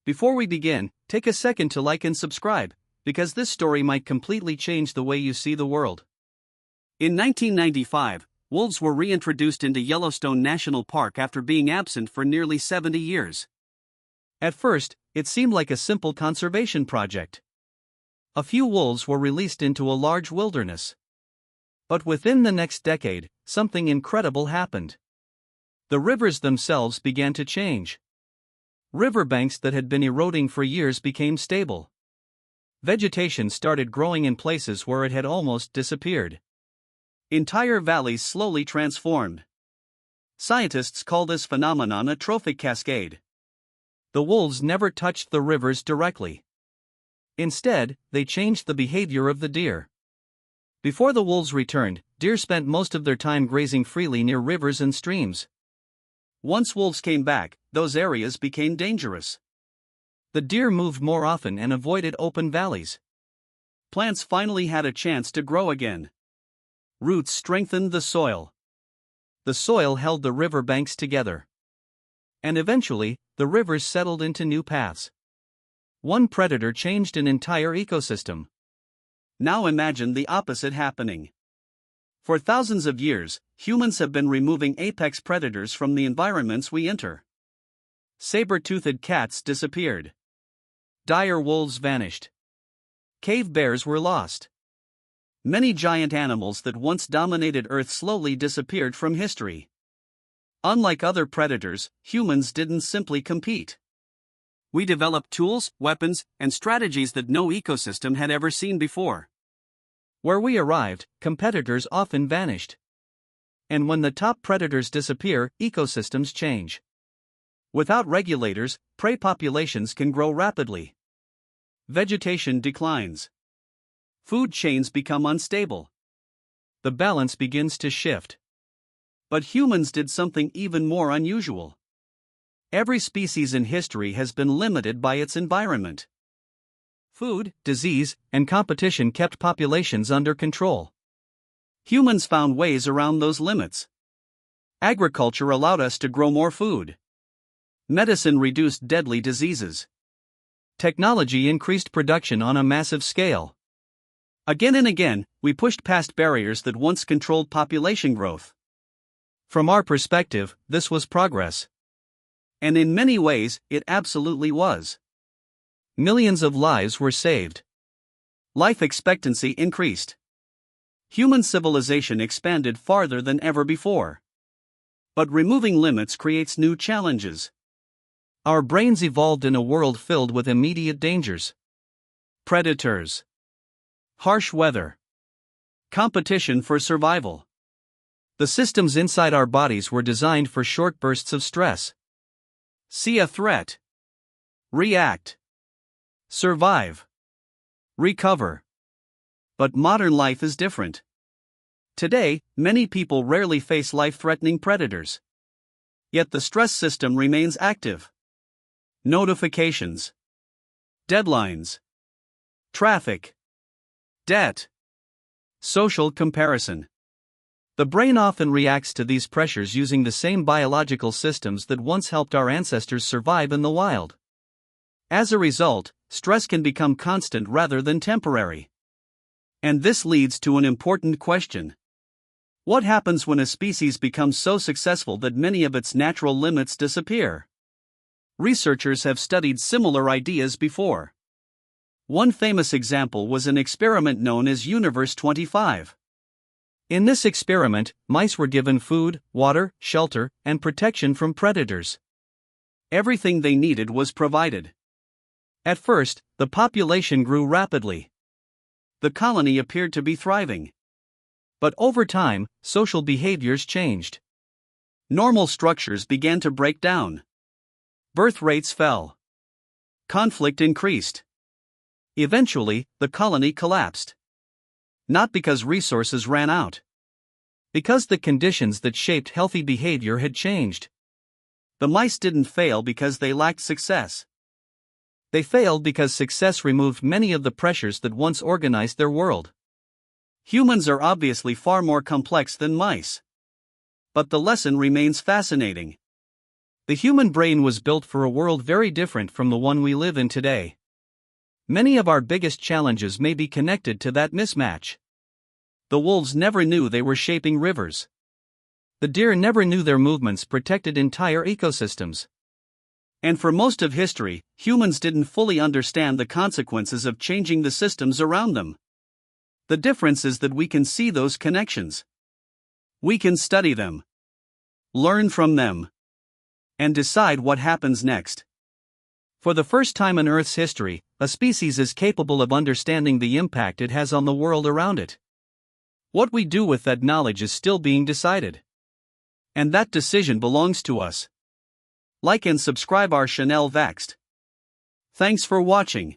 Before we begin, take a second to like and subscribe, because this story might completely change the way you see the world. In 1995, wolves were reintroduced into Yellowstone National Park after being absent for nearly 70 years. At first, it seemed like a simple conservation project. A few wolves were released into a large wilderness. But within the next decade, something incredible happened. The rivers themselves began to change. Riverbanks that had been eroding for years became stable. Vegetation started growing in places where it had almost disappeared. Entire valleys slowly transformed. Scientists call this phenomenon a trophic cascade. The wolves never touched the rivers directly. Instead, they changed the behavior of the deer. Before the wolves returned, deer spent most of their time grazing freely near rivers and streams. Once wolves came back, those areas became dangerous. The deer moved more often and avoided open valleys. Plants finally had a chance to grow again. Roots strengthened the soil. The soil held the river banks together. And eventually, the rivers settled into new paths. One predator changed an entire ecosystem. Now imagine the opposite happening. For thousands of years, humans have been removing apex predators from the environments we enter. Saber-toothed cats disappeared. Dire wolves vanished. Cave bears were lost. Many giant animals that once dominated Earth slowly disappeared from history. Unlike other predators, humans didn't simply compete. We developed tools, weapons, and strategies that no ecosystem had ever seen before. Where we arrived, competitors often vanished. And when the top predators disappear, ecosystems change. Without regulators, prey populations can grow rapidly. Vegetation declines. Food chains become unstable. The balance begins to shift. But humans did something even more unusual. Every species in history has been limited by its environment. Food, disease, and competition kept populations under control. Humans found ways around those limits. Agriculture allowed us to grow more food. Medicine reduced deadly diseases. Technology increased production on a massive scale. Again and again, we pushed past barriers that once controlled population growth. From our perspective, this was progress. And in many ways, it absolutely was. Millions of lives were saved. Life expectancy increased. Human civilization expanded farther than ever before. But removing limits creates new challenges. Our brains evolved in a world filled with immediate dangers. Predators. Harsh weather. Competition for survival. The systems inside our bodies were designed for short bursts of stress. See a threat. React. Survive. Recover. But modern life is different. Today, many people rarely face life-threatening predators. Yet the stress system remains active. Notifications. Deadlines. Traffic. Debt. Social comparison. The brain often reacts to these pressures using the same biological systems that once helped our ancestors survive in the wild. As a result, stress can become constant rather than temporary. And this leads to an important question. What happens when a species becomes so successful that many of its natural limits disappear? Researchers have studied similar ideas before. One famous example was an experiment known as Universe 25. In this experiment, mice were given food, water, shelter, and protection from predators. Everything they needed was provided. At first, the population grew rapidly. The colony appeared to be thriving. But over time, social behaviors changed. Normal structures began to break down. Birth rates fell. Conflict increased. Eventually, the colony collapsed. Not because resources ran out. Because the conditions that shaped healthy behavior had changed. The mice didn't fail because they lacked success. They failed because success removed many of the pressures that once organized their world. Humans are obviously far more complex than mice. But the lesson remains fascinating. The human brain was built for a world very different from the one we live in today. Many of our biggest challenges may be connected to that mismatch. The wolves never knew they were shaping rivers. The deer never knew their movements protected entire ecosystems. And for most of history, humans didn't fully understand the consequences of changing the systems around them. The difference is that we can see those connections. We can study them, learn from them, and decide what happens next. For the first time in Earth's history, a species is capable of understanding the impact it has on the world around it. What we do with that knowledge is still being decided. And that decision belongs to us. Like and subscribe our channel Vaxxed. Thanks for watching.